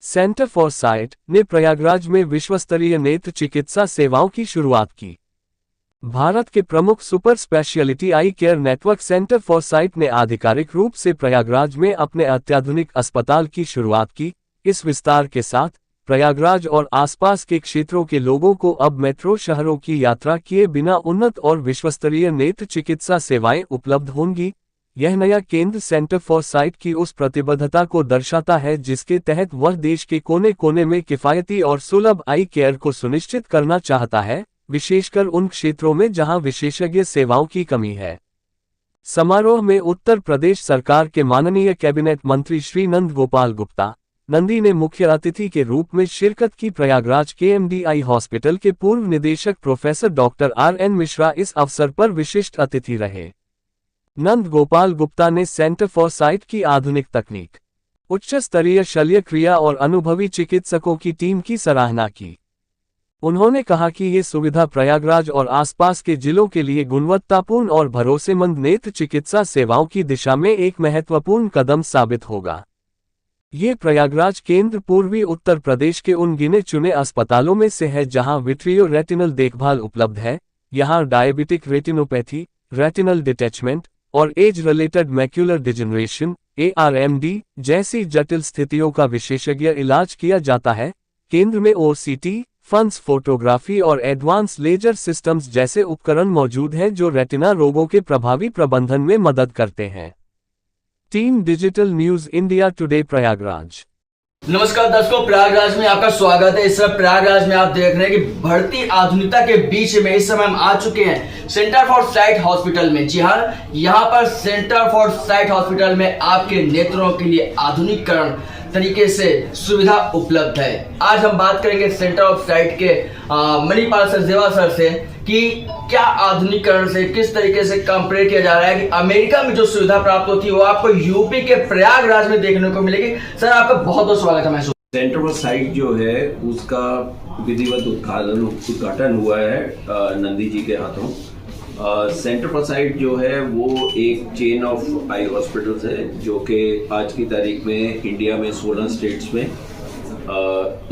Centre for site ने प्रयागराज में विश्वस्तरीय नेत्र चिकित्सा सेवाओं की शुरुआत की। भारत के प्रमुख super speciality I care network centre for site ने आधिकारिक रूप से प्रयागराज में अपने अत्याधुनिक अस्पताल की शुरुआत की। इस विस्तार के साथ प्रयागराज और आसपास के क्षेत्रों के लोगों को अब मेट्रो शहरों की यात्रा किए बिना उन्नत और विश्वस्तरीय नेत्र चिकित्सा सेवाएं उपलब्ध होंगी। यह नया केंद्र सेंटर फॉर साइट की उस प्रतिबद्धता को दर्शाता है जिसके तहत वह देश के कोने कोने में किफायती और सुलभ आई केयर को सुनिश्चित करना चाहता है, विशेषकर उन क्षेत्रों में जहां विशेषज्ञ सेवाओं की कमी है। समारोह में उत्तर प्रदेश सरकार के माननीय कैबिनेट मंत्री श्री नंद गोपाल गुप्ता नंदी ने मुख्य अतिथि के रूप में शिरकत की। प्रयागराज के MDI हॉस्पिटल के पूर्व निदेशक प्रोफेसर डॉक्टर RN मिश्रा इस अवसर पर विशिष्ट अतिथि रहे। नंद गोपाल गुप्ता ने सेंटर फॉर साइट की आधुनिक तकनीक, उच्च स्तरीय शल्य क्रिया और अनुभवी चिकित्सकों की टीम की सराहना की। उन्होंने कहा कि ये सुविधा प्रयागराज और आसपास के जिलों के लिए गुणवत्तापूर्ण और भरोसेमंद नेत्र चिकित्सा सेवाओं की दिशा में एक महत्वपूर्ण कदम साबित होगा। ये प्रयागराज केंद्र पूर्वी उत्तर प्रदेश के उन गिने चुने अस्पतालों में से है जहां विट्रियो रेटिनल देखभाल उपलब्ध है। यहां डायबिटिक रेटिनोपैथी, रेटिनल डिटैचमेंट और age related macular degeneration ARMD जैसी जटिल स्थितियों का विशेषज्ञ इलाज किया जाता है। केंद्र में OCT, फंस फोटोग्राफी और एडवांस लेजर सिस्टम्स जैसे उपकरण मौजूद हैं जो रेटिना रोगों के प्रभावी प्रबंधन में मदद करते हैं। Team digital news India today Prayagraj. नमस्कार दर्शकों, प्रयागराज में आपका स्वागत है। इस समय प्रयागराज में आप देख रहे हैं कि बढ़ती आधुनिकता के बीच में इस समय हम आ चुके हैं सेंटर फॉर साइट हॉस्पिटल में। जी हाँ, यहाँ पर सेंटर फॉर साइट हॉस्पिटल में आपके नेत्रों के लिए आधुनिकीकरण तरीके से सुविधा उपलब्ध है। आज हम बात करेंगे सेंटर ऑफ साइट के मणिपाल सरजेवा सर से कि क्या आधुनिकीकरण से किस तरीके से कंपेयर किया जा रहा है कि अमेरिका में जो सुविधा प्राप्त होती है वो आपको यूपी के प्रयागराज में देखने को मिलेगी। सर, आपका बहुत बहुत स्वागत है। मैं सेंटर फॉर साइट जो है उसका विधिवत उद्घाटन हुआ है नंदी जी के हाथों। सेंटर फॉर साइट जो है वो एक चेन ऑफ आई हॉस्पिटल्स है जो कि आज की तारीख में इंडिया में 16 स्टेट्स में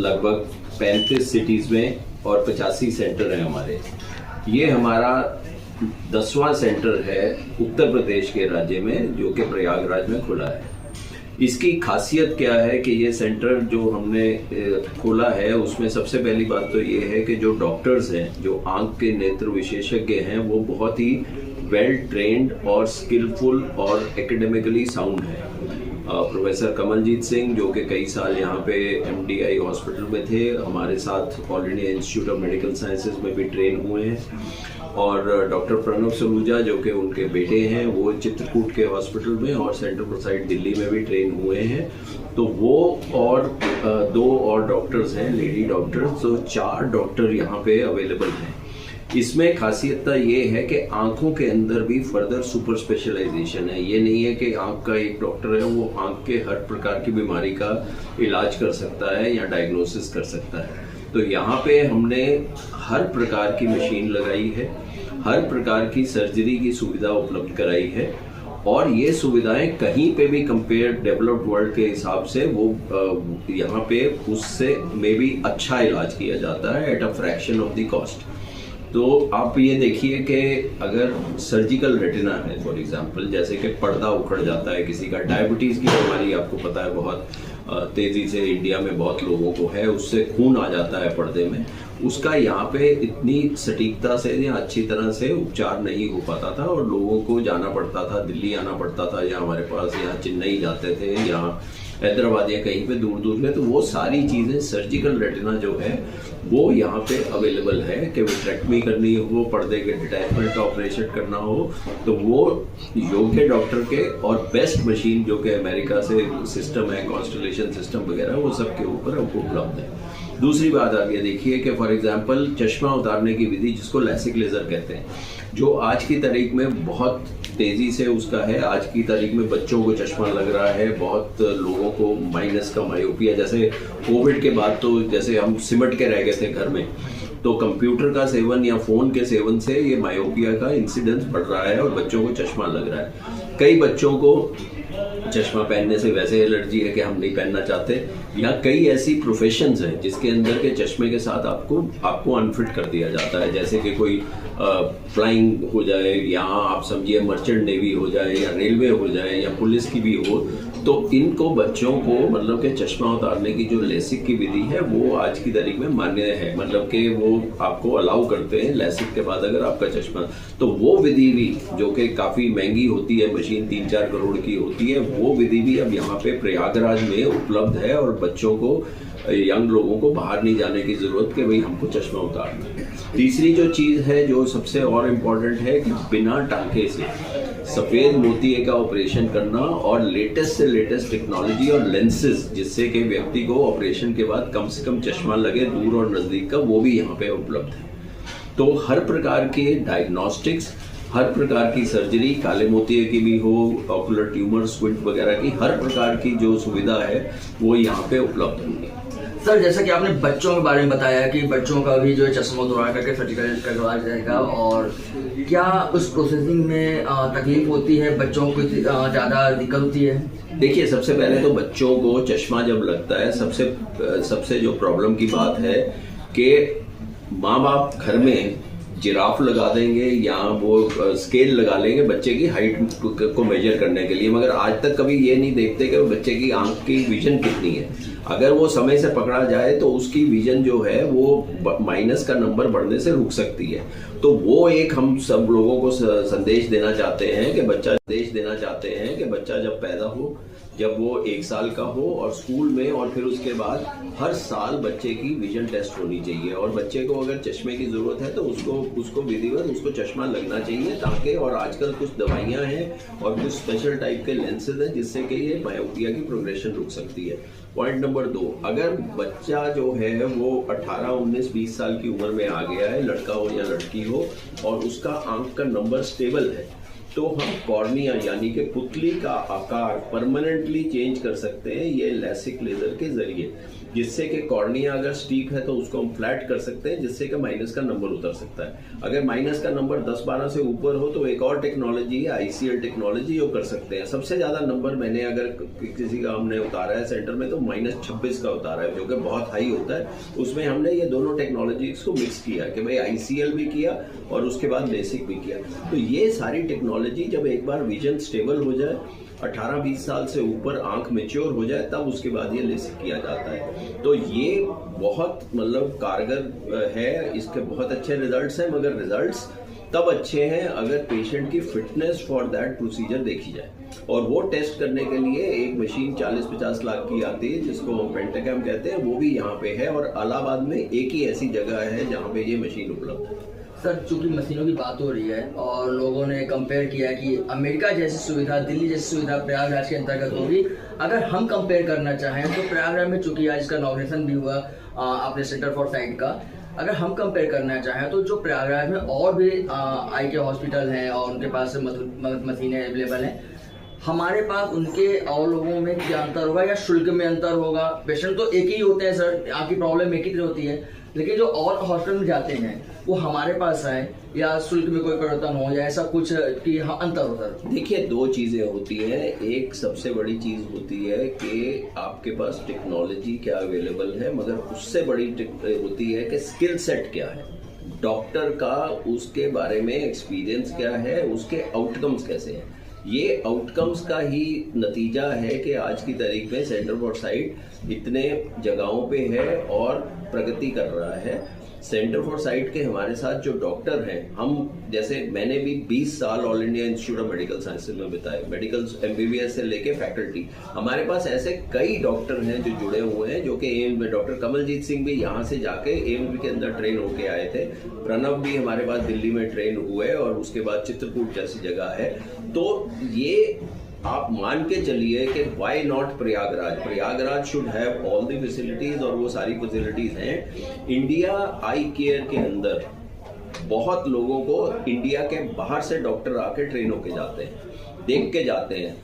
लगभग 35 सिटीज़ में और 85 सेंटर हैं हमारे। ये हमारा 10वां सेंटर है उत्तर प्रदेश के राज्य में जो कि प्रयागराज में खुला है। इसकी खासियत क्या है कि ये सेंटर जो हमने खोला है उसमें सबसे पहली बात तो ये है कि जो डॉक्टर्स हैं, जो आंख के नेत्र विशेषज्ञ हैं, वो बहुत ही वेल ट्रेंड और स्किलफुल और एकेडमिकली साउंड है। प्रोफेसर कमलजीत सिंह जो कि कई साल यहाँ पे MDI हॉस्पिटल में थे, हमारे साथ all India institute of medical sciences में भी ट्रेन हुए हैं। और डॉक्टर प्रणव सलूजा जो कि उनके बेटे हैं वो चित्रकूट के हॉस्पिटल में और सेंटर फॉर साइट दिल्ली में भी ट्रेन हुए हैं। तो वो और 2 और डॉक्टर्स हैं, लेडी डॉक्टर्स, तो 4 डॉक्टर यहाँ पे अवेलेबल हैं। इसमें खासियतता ये है कि आंखों के अंदर भी फर्दर सुपर स्पेशलाइजेशन है। ये नहीं है कि आंख का एक डॉक्टर है वो आंख के हर प्रकार की बीमारी का इलाज कर सकता है या डायग्नोसिस कर सकता है। तो यहाँ पे हमने हर प्रकार की मशीन लगाई है, हर प्रकार की सर्जरी की सुविधा उपलब्ध कराई है और ये सुविधाएं कहीं पे भी कंपेयर डेवलप्ड वर्ल्ड के हिसाब से वो यहाँ पे उससे में भी अच्छा इलाज किया जाता है at a fraction of the cost. तो आप ये देखिए कि अगर सर्जिकल रेटिना है फॉर एग्जांपल, जैसे कि पर्दा उखड़ जाता है किसी का, डायबिटीज़ की बीमारी आपको पता है बहुत तेज़ी से इंडिया में बहुत लोगों को है, उससे खून आ जाता है पर्दे में, उसका यहाँ पे इतनी सटीकता से या अच्छी तरह से उपचार नहीं हो पाता था और लोगों को जाना पड़ता था, दिल्ली आना पड़ता था या हमारे पास यहाँ चेन्नई जाते थे, यहाँ हैदराबाद या कहीं पे दूर दूर में। तो वो सारी चीज़ें सर्जिकल रेटिना जो है वो यहाँ पे अवेलेबल है कि विट्रेक्टमी करनी हो, पर्दे के डिटैचमेंट का ऑपरेशन करना हो, तो वो योग्य डॉक्टर के और बेस्ट मशीन जो कि अमेरिका से सिस्टम है, कॉन्स्टलेशन सिस्टम वगैरह, वो सब के ऊपर उपलब्ध है। दूसरी बात आगे देखिए कि फॉर एग्जांपल चश्मा उतारने की विधि जिसको लैसिक लेज़र कहते हैं, जो आज की तारीख में बहुत तेज़ी से उसका है। आज की तारीख में बच्चों को चश्मा लग रहा है, बहुत लोगों को माइनस का मायोपिया, जैसे कोविड के बाद तो जैसे हम सिमट के रह गए थे घर में, तो कंप्यूटर का सेवन या फ़ोन के सेवन से ये मायोपिया का इंसिडेंस बढ़ रहा है और बच्चों को चश्मा लग रहा है। कई बच्चों को चश्मा पहनने से वैसे एलर्जी है कि हम नहीं पहनना चाहते। यहाँ कई ऐसी प्रोफेशंस हैं जिसके अंदर के चश्मे के साथ आपको अनफिट कर दिया जाता है, जैसे कि कोई फ्लाइंग हो जाए, या आप समझिए मर्चेंट नेवी हो जाए, या रेलवे हो जाए, या पुलिस की भी हो, तो इनको बच्चों को मतलब कि चश्मा उतारने की जो लेसिक की विधि है वो आज की तारीख में मान्य है, मतलब कि वो आपको अलाउ करते हैं लेसिक के बाद अगर आपका चश्मा, तो वो विधि भी जो कि काफ़ी महंगी होती है, मशीन 3-4 करोड़ की होती है, वो विधि भी अब यहाँ पे प्रयागराज में उपलब्ध है और बच्चों को, यंग लोगों को बाहर नहीं जाने की जरूरत कि भाई हमको चश्मा उतारना है। तीसरी जो चीज़ है जो सबसे और इम्पोर्टेंट है कि बिना टांके से सफ़ेद मोतिये का ऑपरेशन करना और लेटेस्ट से लेटेस्ट टेक्नोलॉजी और लेंसेज, जिससे कि व्यक्ति को ऑपरेशन के बाद कम से कम चश्मा लगे दूर और नज़दीक का, वो भी यहाँ पे उपलब्ध है। तो हर प्रकार के डायग्नोस्टिक्स, हर प्रकार की सर्जरी, काले मोतिये की भी हो, ऑकुलर ट्यूमर, स्क्विंट वगैरह की, हर प्रकार की जो सुविधा है वो यहाँ पे उपलब्ध होगी। सर, जैसा कि आपने बच्चों के बारे में बताया कि बच्चों का भी जो है चश्मा उतार करके सर्जिकल करवाया जाएगा, और क्या उस प्रोसेसिंग में तकलीफ होती है, बच्चों को ज़्यादा दिक्कत होती है? देखिए, सबसे पहले तो बच्चों को चश्मा जब लगता है, सबसे जो प्रॉब्लम की बात है कि माँ बाप घर में जिराफ लगा देंगे या वो स्केल लगा लेंगे बच्चे की हाइट को मेजर करने के लिए, मगर आज तक कभी ये नहीं देखते कि बच्चे की आंख की विजन कितनी है। अगर वो समय से पकड़ा जाए तो उसकी विजन जो है वो माइनस का नंबर बढ़ने से रुक सकती है। तो वो एक हम सब लोगों को संदेश देना चाहते हैं कि बच्चा जब पैदा हो, जब वो 1 साल का हो और स्कूल में, और फिर उसके बाद हर साल बच्चे की विजन टेस्ट होनी चाहिए, और बच्चे को अगर चश्मे की ज़रूरत है तो उसको विधिवत उसको चश्मा लगना चाहिए, ताकि, और आजकल कुछ दवाइयाँ हैं और कुछ स्पेशल टाइप के लेंसेज हैं जिससे कि ये मायोपिया की प्रोग्रेशन रुक सकती है। पॉइंट नंबर 2, अगर बच्चा जो है वो 18, 19, 20 साल की उम्र में आ गया है, लड़का हो या लड़की हो, और उसका आंख का नंबर स्टेबल है, तो हम कॉर्निया यानी कि पुतली का आकार परमानेंटली चेंज कर सकते हैं ये लेसिक लेजर के जरिए, जिससे कि कॉर्निया अगर स्टीप है तो उसको हम फ्लैट कर सकते हैं, जिससे कि माइनस का नंबर उतर सकता है। अगर माइनस का नंबर 10-12 से ऊपर हो तो एक और टेक्नोलॉजी है ICL टेक्नोलॉजी, जो कर सकते हैं। सबसे ज्यादा नंबर मैंने अगर किसी का हमने उतारा है सेंटर में तो -26 का उतारा है, जो कि बहुत हाई होता है। उसमें हमने ये दोनों टेक्नोलॉजीज को मिक्स किया कि भाई ICL भी किया और उसके बाद लेसिक भी किया। तो ये सारी टेक्नोलॉजी जब एक बार विजन स्टेबल हो जाए, 18-20 साल से ऊपर आंख मैच्योर हो जाए, तब उसके बाद ये लेसिक किया जाता है। तो ये बहुत मतलब कारगर है, इसके बहुत अच्छे रिजल्ट्स हैं, मगर रिजल्ट्स तब अच्छे हैं अगर पेशेंट की फिटनेस फॉर दैट प्रोसीजर देखी जाए, और वो टेस्ट करने के लिए एक मशीन 40-50 लाख की आती है जिसको हम पेंटाकैम कहते हैं, वो भी यहाँ पे है, और इलाहाबाद में एक ही ऐसी जगह है जहाँ पे ये मशीन उपलब्ध है। सर, चूंकि मशीनों की बात हो रही है और लोगों ने कंपेयर किया कि अमेरिका जैसी सुविधा, दिल्ली जैसी सुविधा प्रयागराज के अंतर्गत होगी। अगर हम कंपेयर करना चाहें तो प्रयागराज में, चूंकि आज इसका इनॉग्रेशन भी हुआ अपने सेंटर फॉर साइट का, अगर हम कंपेयर करना चाहें तो जो प्रयागराज में और भी आई के हॉस्पिटल हैं और उनके पास मशीनें अवेलेबल हैं, हमारे पास उनके और लोगों में क्या अंतर होगा, या शुल्क में अंतर होगा? पेशेंट तो एक ही होते हैं सर, आपकी प्रॉब्लम एक ही होती है, लेकिन जो और हॉस्पिटल में जाते हैं वो हमारे पास आए, या शुल्क में कोई परिवर्तन हो, या ऐसा कुछ कि अंतर हो? सर देखिए, 2 चीज़ें होती हैं। एक सबसे बड़ी चीज़ होती है कि आपके पास टेक्नोलॉजी क्या अवेलेबल है, मगर उससे बड़ी होती है कि स्किल सेट क्या है डॉक्टर का, उसके बारे में एक्सपीरियंस क्या है, उसके आउटकम्स कैसे हैं। ये आउटकम्स का ही नतीजा है कि आज की तारीख में सेंटर फॉर साइट इतने जगहों पे है और प्रगति कर रहा है। सेंटर फॉर साइट के हमारे साथ जो डॉक्टर हैं, हम जैसे मैंने भी 20 साल all India institute of medical sciences में बिताए, मेडिकल MBBS से लेके फैकल्टी। हमारे पास ऐसे कई डॉक्टर हैं जो जुड़े हुए हैं, जो कि एम्स में, डॉक्टर कमलजीत सिंह भी यहाँ से जाके एम्स के अंदर ट्रेन होके आए थे, प्रणव भी हमारे पास दिल्ली में ट्रेन हुए, और उसके बाद चित्रकूट जैसी जगह है। तो ये आप मान के चलिए कि why not Prayagraj should have all the facilities, और वो सारी फैसिलिटीज हैं। इंडिया आई केयर के अंदर बहुत लोगों को इंडिया के बाहर से डॉक्टर आके ट्रेन होके जाते हैं, देख के जाते हैं,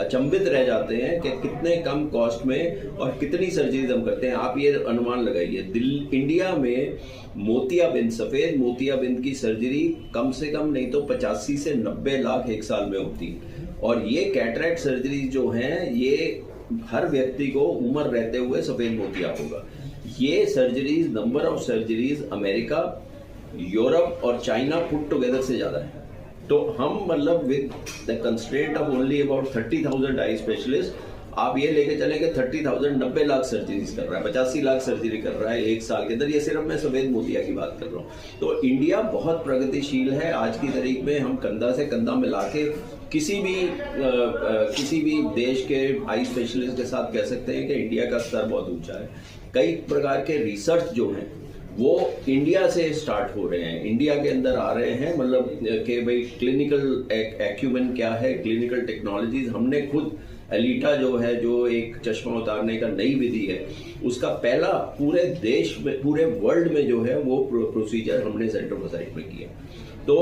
अचंभित रह जाते हैं कि कितने कम कॉस्ट में और कितनी सर्जरीज हम करते हैं। आप ये अनुमान लगाइए, इंडिया में मोतियाबिंद, सफेद मोतियाबिंद की सर्जरी कम से कम नहीं तो 85 से 90 लाख एक साल में होती है। और ये कैटरेक्ट सर्जरी जो हैं ये हर व्यक्ति को उम्र रहते हुए सफेद मोतियां होगा। ये surgeries, number of surgeries America, Europe और चाइना पुट टुगेदर से ज्यादा है। तो हम मतलब with the constraint of only about 30,000 eye specialist, आप ये लेके चले कि 30,000 90 लाख सर्जरीज कर रहा है, 85 लाख सर्जरी कर रहा है एक साल के अंदर। ये सिर्फ मैं सफेद मोतिया की बात कर रहा हूँ। तो इंडिया बहुत प्रगतिशील है। आज की तारीख में हम कंधा से कंधा मिला के किसी भी देश के आई स्पेशलिस्ट के साथ कह सकते हैं कि इंडिया का स्तर बहुत ऊंचा है। कई प्रकार के रिसर्च जो हैं वो इंडिया से स्टार्ट हो रहे हैं, इंडिया के अंदर आ रहे हैं। मतलब कि भाई क्लिनिकल एक्यूमेन क्या है, क्लिनिकल टेक्नोलॉजीज। हमने खुद एलिटा जो है, जो एक चश्मा उतारने का नई विधि है, उसका पहला पूरे देश में, पूरे वर्ल्ड में जो है वो प्रोसीजर हमने सेंटर फोरसाइट में किया। तो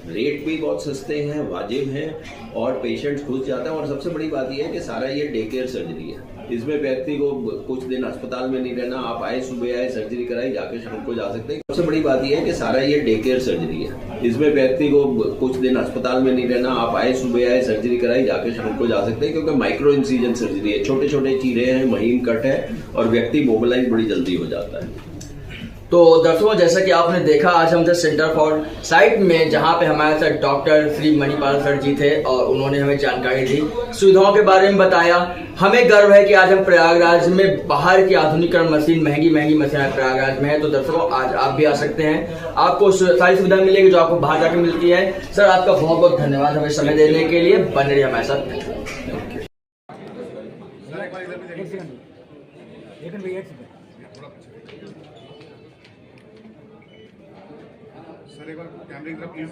रेट भी बहुत सस्ते हैं, वाजिब हैं और पेशेंट्स खुश जाते हैं। और सबसे बड़ी बात यह है कि सारा ये डे केयर सर्जरी है। इसमें व्यक्ति को कुछ दिन अस्पताल में नहीं रहना, आप आए, सुबह आए, सर्जरी कराई, जाके शाम को जा सकते हैं। सबसे बड़ी बात यह है कि सारा ये डे केयर सर्जरी है। इसमें व्यक्ति को कुछ दिन अस्पताल में नहीं रहना, आप आए, सुबह आए, सर्जरी कराई, जाके शाम को जा सकते हैं। क्योंकि माइक्रो इंसिजन सर्जरी है, छोटे छोटे चीरे हैं, महीन कट है और व्यक्ति मोबिलाइज बड़ी जल्दी हो जाता है। तो दर्शकों, जैसा कि आपने देखा, आज हम थे सेंटर फॉर साइट में, जहां पे हमारे साथ डॉक्टर श्री मणिपाल सर जी थे और उन्होंने हमें जानकारी दी, सुविधाओं के बारे में बताया। हमें गर्व है कि आज हम प्रयागराज में बाहर की आधुनिकरण मशीन, महंगी मशीन प्रयागराज में है। तो दर्शकों, आज आप भी आ सकते हैं, आपको सारी सुविधा मिलेगी जो आपको बाहर जाकर मिलती है। सर, आपका बहुत बहुत धन्यवाद हमें समय देने के लिए। बने रहिए हमारे साथ। सर एक बार कैमरे की तरफ प्लीज।